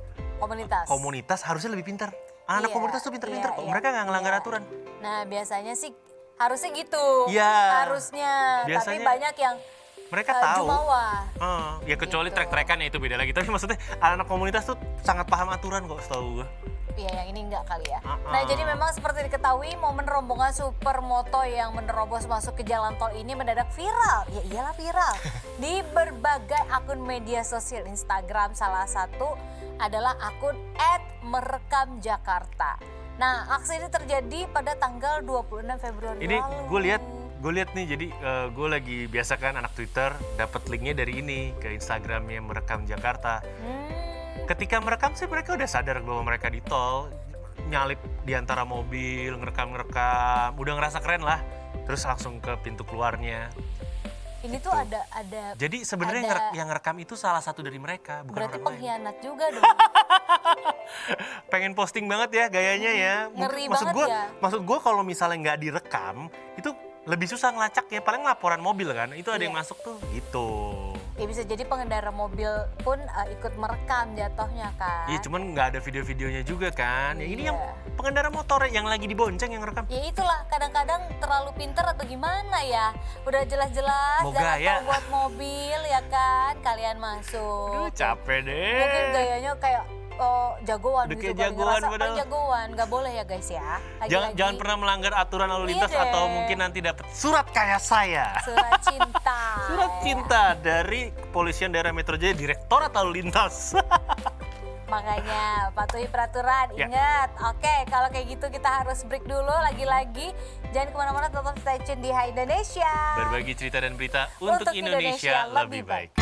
komunitas harusnya lebih pintar. Anak komunitas tuh pintar-pintar kok, mereka nggak ngelanggar aturan. Nah biasanya sih harusnya gitu, harusnya. Tapi banyak yang mereka tahu. Jumawa. Ya kecuali trek-trekan ya itu beda lagi. Tapi maksudnya anak komunitas tuh sangat paham aturan kok setahu gue. Iya, yang ini enggak kali ya. Nah, jadi memang seperti diketahui momen rombongan supermoto yang menerobos masuk ke jalan tol ini mendadak viral. Ya iyalah viral. Di berbagai akun media sosial Instagram, salah satu adalah akun @merekamjakarta. Nah, aksi ini terjadi pada tanggal 26 Februari ini lalu. Gue lihat nih, jadi gue lagi biasa kan anak Twitter, dapat linknya dari ini ke Instagramnya Merekam Jakarta. Ketika merekam sih mereka udah sadar bahwa mereka di tol, nyalip di antara mobil, ngerekam, udah ngerasa keren lah. Terus langsung ke pintu keluarnya. Ini Gitu. tuh ada Jadi sebenarnya ada- yang ngerekam itu salah satu dari mereka, bukan berarti orang lain. pengkhianat juga dong. Pengen posting banget ya gayanya ya. Ngeri Maksud banget gua, ya. maksud gua kalau misalnya nggak direkam itu lebih susah ngelacak ya. Paling laporan mobil kan, itu ada yang Iya. masuk tuh. Gitu. Ya bisa jadi pengendara mobil pun ikut merekam jatuhnya kan. Iya, cuman nggak ada video-videonya juga kan. Yang ini Iya. yang pengendara motor yang lagi dibonceng yang rekam. Ya itulah, kadang-kadang terlalu pinter atau gimana ya. Udah jelas-jelas Mau jalan gaya. tol buat mobil ya kan, kalian masuk. Aduh, capek deh. Mungkin gayanya kayak jagoan Udah gitu. kayak paling jagoan ngerasa paling padahal. jagoan. Gak boleh ya guys ya. Lagi-lagi Jangan pernah melanggar aturan lalu Iya lintas deh. atau mungkin nanti dapat surat kayak saya. surat cinta. Surat cinta dari Kepolisian Daerah Metro Jaya Direktorat Lalu Lintas. Makanya patuhi peraturan, Ya. ingat. Oke, kalau kayak gitu kita harus break dulu lagi-lagi. Jangan kemana-mana, tetap stay tune di Hai Indonesia. Berbagi cerita dan berita untuk Indonesia lebih baik.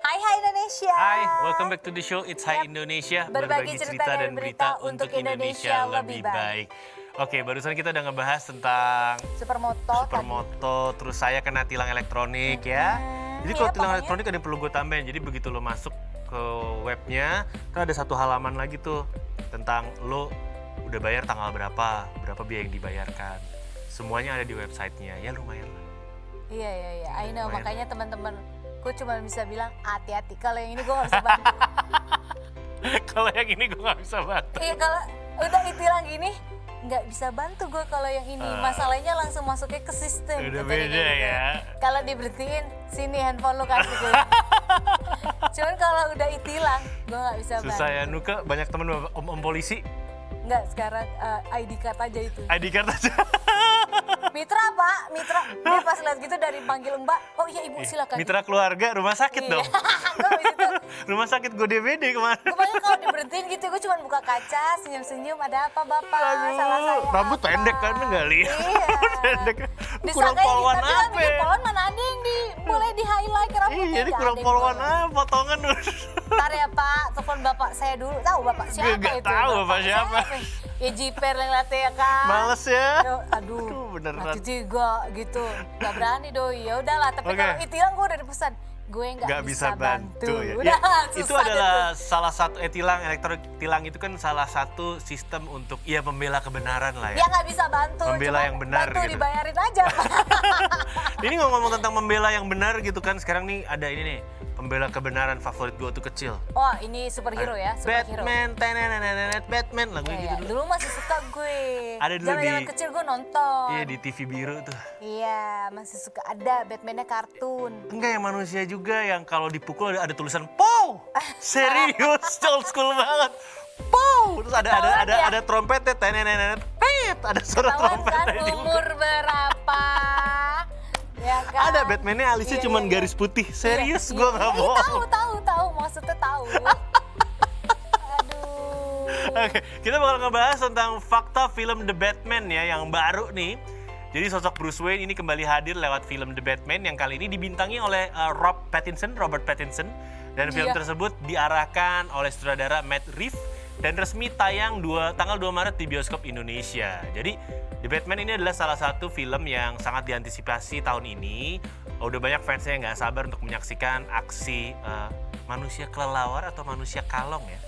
Hai Indonesia. Hai, welcome back to the show. It's Hai Yap. Indonesia. Berbagi cerita dan berita untuk Indonesia lebih baik. Oke, barusan kita udah ngebahas tentang Supermoto. supermoto, terus saya kena tilang elektronik ya. Jadi kalau Iya, tilang pokoknya. elektronik ada yang perlu gue tambahin. Jadi begitu lo masuk ke webnya, kan ada satu halaman lagi tuh tentang lo udah bayar tanggal berapa biaya yang dibayarkan. Semuanya ada di websitenya, ya lumayan lah. Iya. I know, Lumayan. makanya teman-teman, gue cuma bisa bilang hati-hati. Kalau yang ini gue gak bisa bantu. Kalau yang ini gue nggak bisa bantu. Iya, kalau udah ditilang gini, nggak bisa bantu gue kalau yang ini. Masalahnya langsung masuknya ke sistem. Udah katanya beda gitu. ya. Kalau diberhentiin, sini handphone lu kasih gue. Cuman kalau udah ditilang, gue nggak bisa bantu. Susah ya, Nuka banyak temen om polisi, Nggak, sekarang ID card aja itu. ID card aja. Mitra pak, Mitra. Dia pas lihat gitu dari panggil mbak, oh iya ibu silakan. Mitra keluarga, rumah sakit Iya. dong. Gue habis itu, Rumah sakit gue DBD kemarin. gue banyak kalau diberhentiin gitu, gue cuma buka kaca, senyum-senyum, ada apa bapak, Aduh, salah saya rambut apa? pendek kan, nggak lihat. Iya. Pendek. Kurang Disangka polwan tapi kan apa? bikin polwan mana ada yang boleh di highlight rambutnya. Iya, ini nggak kurang ada yang polwan boleh. apa, potongan. Ntar ya pak, telepon bapak saya dulu. Tahu bapak siapa Nggak itu? tahu bapak siapa. Ya jiper yang latih ya kan. Males ya. Aduh, beneran. mati juga gitu. Gak berani doi. Ya udahlah, tapi Oke. kalau itilang gue udah dipesan. Gue nggak Nggak bisa bantu ya. Udah, Ya, itu susah adalah deh salah satu tilang elektronik, tilang itu kan salah satu sistem untuk ya membela kebenaran lah tuh. Ya ya. nggak bisa bantu. Membela cuma yang benar bantu gitu. dibayarin aja. Ini ngomong tentang membela yang benar gitu kan, sekarang nih ada ini nih, pembela kebenaran favorit gue tuh kecil. Oh ini superhero ya, superhero. Batman, tenenenenet, Batman lagunya Iya, gitu dulu. dulu masih suka gue. Ada dulu Zaman-zaman di- kecil gue nonton. Iya di TV biru tuh. Iya, masih suka ada Batman-nya kartun. Enggak, yang manusia juga yang kalau dipukul ada tulisan POW. Serius, old school banget. POW. Terus Ketahuan ya? ada trompetnya, tenenenet, pet. Ada suara Tahuan kan trompetnya di umur berapa? Ya kan? Ada Batman-nya alisnya Iya, cuman iya, iya. garis putih. Serius, Iya, gue iya. nggak Iya, bohong. Tahu, maksudnya tahu. Aduh. Oke, kita bakal ngebahas tentang fakta film The Batman ya, yang baru nih. Jadi sosok Bruce Wayne ini kembali hadir lewat film The Batman yang kali ini dibintangi oleh Robert Pattinson. Dan film Iya. tersebut diarahkan oleh sutradara Matt Reeves dan resmi tayang tanggal 2 Maret di bioskop Indonesia. Jadi The Batman ini adalah salah satu film yang sangat diantisipasi tahun ini. Udah banyak fansnya yang nggak sabar untuk menyaksikan aksi manusia kelelawar atau manusia kalong ya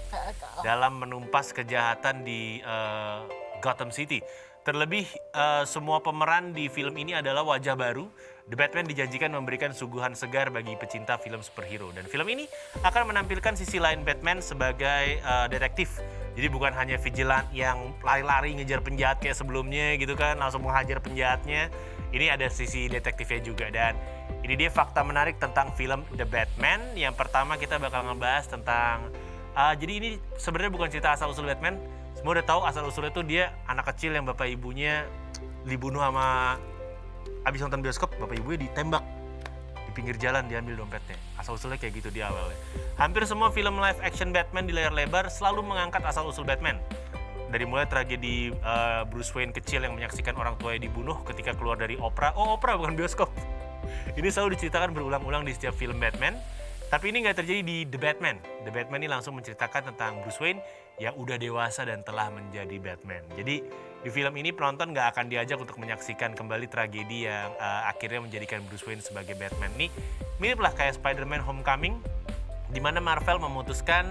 dalam menumpas kejahatan di Gotham City. Terlebih semua pemeran di film ini adalah wajah baru. The Batman dijanjikan memberikan suguhan segar bagi pecinta film superhero. Dan film ini akan menampilkan sisi lain Batman sebagai detektif. Jadi bukan hanya vigilant yang lari-lari ngejar penjahat kayak sebelumnya gitu kan, langsung menghajar penjahatnya. Ini ada sisi detektifnya juga. Dan ini dia fakta menarik tentang film The Batman. Yang pertama kita bakal ngebahas tentang jadi ini sebenarnya bukan cerita asal-usul Batman. Semua udah tahu asal-usulnya tuh dia anak kecil yang bapak ibunya dibunuh sama, abis nonton bioskop bapak ibunya ditembak di pinggir jalan, diambil dompetnya. Asal-usulnya kayak gitu di awalnya. Hampir semua film live action Batman di layar lebar selalu mengangkat asal-usul Batman. Dari mulai tragedi Bruce Wayne kecil yang menyaksikan orang tuanya dibunuh ketika keluar dari opera. Oh, opera bukan bioskop. Ini selalu diceritakan berulang-ulang di setiap film Batman. Tapi ini nggak terjadi di The Batman. The Batman ini langsung menceritakan tentang Bruce Wayne yang udah dewasa dan telah menjadi Batman. Jadi di film ini penonton nggak akan diajak untuk menyaksikan kembali tragedi yang akhirnya menjadikan Bruce Wayne sebagai Batman. Ini miriplah kayak Spider-Man Homecoming, di mana Marvel memutuskan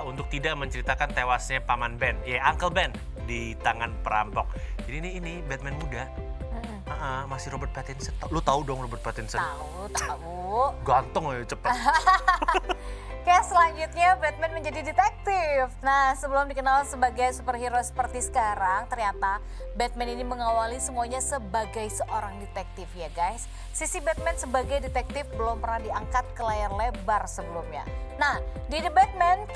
untuk tidak menceritakan tewasnya Paman Ben, Uncle Ben di tangan perampok. Jadi ini Batman muda. Masih Robert Pattinson. Lu tahu dong Robert Pattinson? Tahu. Ganteng aja cepet. Oke, selanjutnya Batman menjadi detektif. Nah, sebelum dikenal sebagai superhero seperti sekarang, ternyata Batman ini mengawali semuanya sebagai seorang detektif ya guys. Sisi Batman sebagai detektif belum pernah diangkat ke layar lebar sebelumnya. Nah, di The Batman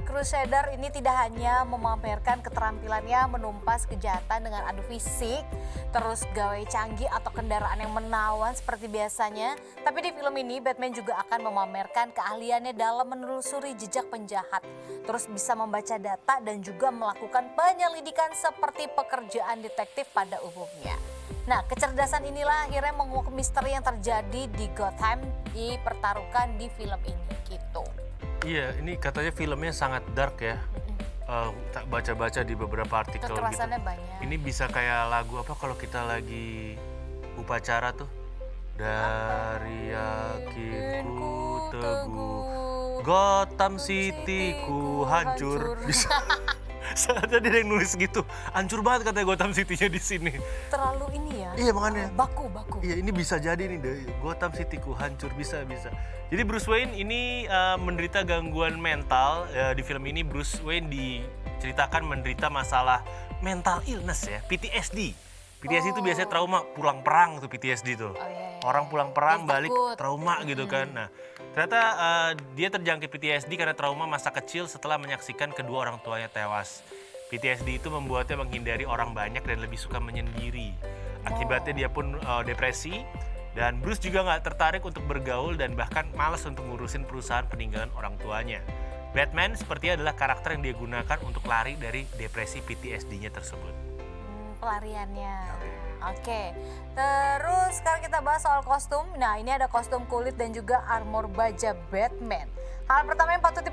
Crusader ini tidak hanya memamerkan keterampilannya menumpas kejahatan dengan adu fisik, terus gawai canggih atau kendaraan yang menawan seperti biasanya, tapi di film ini Batman juga akan memamerkan keahliannya dalam menelusuri jejak penjahat, terus bisa membaca data dan juga melakukan penyelidikan seperti pekerjaan detektif pada umumnya. Nah, kecerdasan inilah akhirnya mengungkap misteri yang terjadi di Gotham dipertaruhkan di film ini gitu. Iya, ini katanya filmnya sangat dark ya. Tak baca-baca di beberapa artikel Kekerasannya gitu. banyak. Ini bisa kayak lagu apa kalau kita lagi upacara tuh. Dari yakinku teguh, Gotham City ku hancur. Bisa. Saatnya dia yang nulis gitu. Hancur banget katanya Gotham City-nya di sini. Terlalu ini ya. Iya makanya. Baku. Iya ini bisa jadi nih deh. Gotham City ku hancur bisa. Jadi Bruce Wayne ini menderita gangguan mental. Di film ini Bruce Wayne diceritakan menderita masalah mental illness ya, PTSD. PTSD itu biasanya trauma pulang perang tuh PTSD tuh. Iya. Orang pulang perang balik Takut. trauma gitu kan. Nah, ternyata dia terjangkit PTSD karena trauma masa kecil setelah menyaksikan kedua orang tuanya tewas. PTSD itu membuatnya menghindari orang banyak dan lebih suka menyendiri. Akibatnya dia pun depresi dan Bruce juga nggak tertarik untuk bergaul dan bahkan malas untuk ngurusin perusahaan peninggalan orang tuanya. Batman sepertinya adalah karakter yang dia gunakan untuk lari dari depresi PTSD-nya tersebut. Pelariannya. Oke. Terus sekarang kita bahas soal kostum. Nah, ini ada kostum kulit dan juga armor baja Batman. Hal pertama yang patut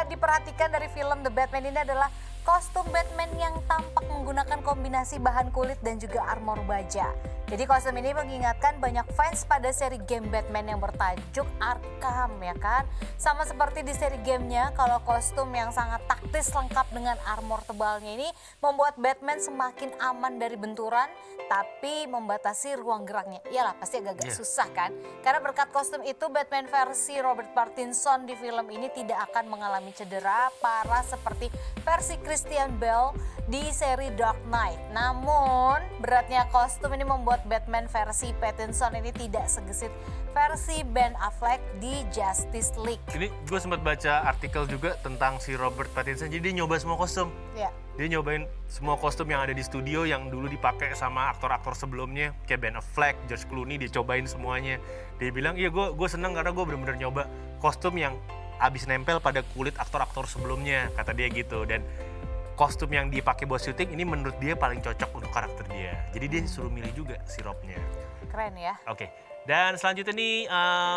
diperhatikan dari film The Batman ini adalah kostum Batman yang tampak menggunakan kombinasi bahan kulit dan juga armor baja. Jadi kostum ini mengingatkan banyak fans pada seri game Batman yang bertajuk Arkham ya kan. Sama seperti di seri gamenya, kalau kostum yang sangat taktis lengkap dengan armor tebalnya ini membuat Batman semakin aman dari benturan, tapi membatasi ruang geraknya. Iyalah pasti agak-agak susah kan. Karena berkat kostum itu Batman versi Robert Pattinson di film ini tidak akan mengalami cedera parah seperti versi Christian Bale di seri Dark Knight. Namun beratnya kostum ini membuat Batman versi Pattinson ini tidak segesit versi Ben Affleck di Justice League. Ini gue sempat baca artikel juga tentang si Robert Pattinson, jadi dia nyoba semua kostum. Ya. Dia nyobain semua kostum yang ada di studio yang dulu dipakai sama aktor-aktor sebelumnya, kayak Ben Affleck, George Clooney, dia cobain semuanya. Dia bilang, iya gue seneng karena gue bener-bener nyoba kostum yang abis nempel pada kulit aktor-aktor sebelumnya, kata dia gitu. Dan kostum yang dipakai buat syuting ini menurut dia paling cocok untuk karakter dia. Jadi dia suruh milih juga si Robnya. Keren ya. Oke. Dan selanjutnya nih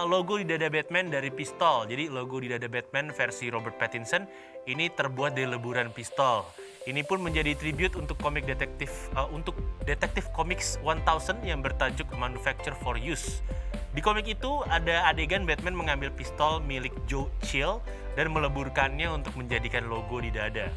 logo di dada Batman dari pistol. Jadi logo di dada Batman versi Robert Pattinson ini terbuat dari leburan pistol. Ini pun menjadi tribute untuk komik detektif Detective Comics 1000 yang bertajuk Manufacture for Use. Di komik itu ada adegan Batman mengambil pistol milik Joe Chill dan meleburkannya untuk menjadikan logo di dada.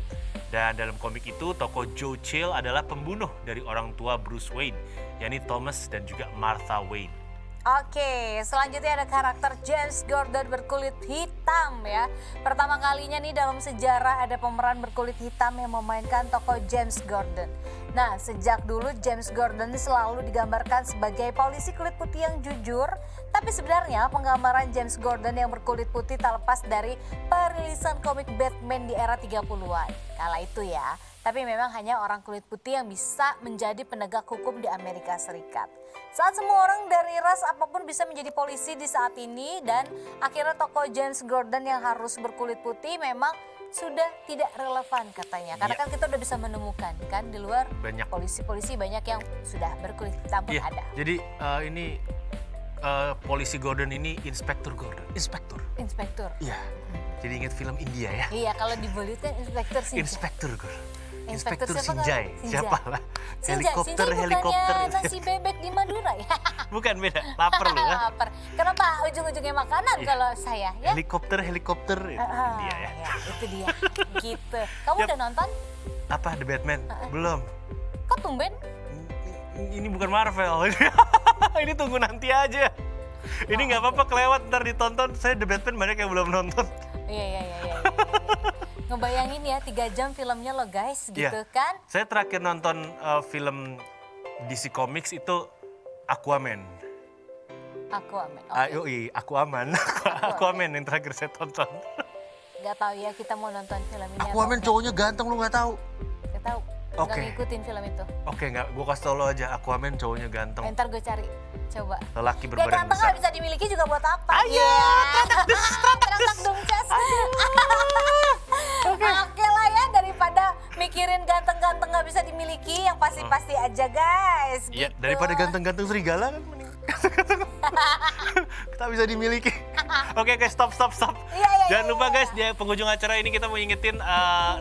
Dan dalam komik itu tokoh Joe Chill adalah pembunuh dari orang tua Bruce Wayne, yakni Thomas dan juga Martha Wayne. Oke, selanjutnya ada karakter James Gordon berkulit hitam ya. Pertama kalinya nih dalam sejarah ada pemeran berkulit hitam yang memainkan tokoh James Gordon. Nah, sejak dulu James Gordon selalu digambarkan sebagai polisi kulit putih yang jujur. Tapi sebenarnya penggambaran James Gordon yang berkulit putih tak lepas dari perilisan komik Batman di era 30-an. Kala itu ya. Tapi memang hanya orang kulit putih yang bisa menjadi penegak hukum di Amerika Serikat. Saat semua orang dari ras apapun bisa menjadi polisi di saat ini dan akhirnya tokoh James Gordon yang harus berkulit putih memang sudah tidak relevan katanya. Karena kan kita udah bisa menemukan kan di luar banyak polisi-polisi banyak yang sudah berkulit hitam pun ada. Jadi ini polisi Gordon ini Inspektur Gordon. Inspektur. Iya. Jadi ingat film India ya? Iya, kalau di Bollywood kan Inspektur Sinjai. Inspektur Gordon. Inspektur Sinjai. Siapa lah? Sinjai bukannya nasi bebek di Madura ya? Bukan, beda. Lapar lu ya. Lapar. Kenapa ujung-ujungnya makanan kalau saya ya? Helikopter itu India ya. Ya, itu dia. Gitu. Kamu udah nonton? Apa, The Batman? Belum. Kok tumben? Ini bukan Marvel. Ini tunggu nanti aja. Ini nggak apa-apa kelewat ntar ditonton. Saya The Batman banyak yang belum nonton. Iya. Ngebayangin ya 3 jam filmnya loh guys, gitu kan? Saya terakhir nonton film DC Comics itu Aquaman. Aquaman yang terakhir saya tonton. Gak tahu ya kita mau nonton film ini. Aquaman cowoknya ganteng, lu nggak tahu? Gak tahu. Gak ngikutin film itu. Oke, nggak. Gue kasih tau lo aja. Aquaman cowoknya ganteng. Ntar gue cari. Coba. Lelaki berbadan besar. Ganteng nggak bisa dimiliki juga buat apa? Ayo, teratak dungcas. Oke lah ya, daripada mikirin ganteng-ganteng nggak bisa dimiliki, yang pasti-pasti aja guys. Iya, gitu. daripada ganteng-ganteng serigala kan mending kita bisa dimiliki. Oke, stop. Jangan lupa guys, di penghujung acara ini kita mau ingetin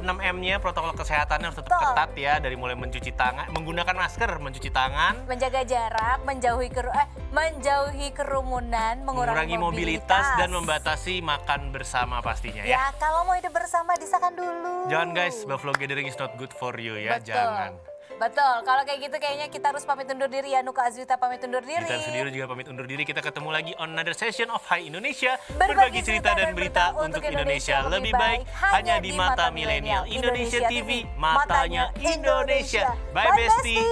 6M-nya, protokol kesehatannya harus tetap ketat ya. Dari mulai mencuci tangan, menggunakan masker, mencuci tangan, menjaga jarak, menjauhi kerumunan, mengurangi mobilitas dan membatasi makan bersama pastinya ya. Ya, kalau mau hidup bersama disahkan dulu. Jangan guys, buffalo gathering is not good for you ya. Betul. Jangan. Betul, kalau kayak gitu kayaknya kita harus pamit undur diri ya. Nuka Azwita pamit undur diri. Kita sendiri juga pamit undur diri. Kita ketemu lagi on another session of Hai Indonesia. Berbagi cerita dan berita untuk Indonesia lebih baik hanya di mata milenial. Indonesia TV, matanya Indonesia. Bye bestie.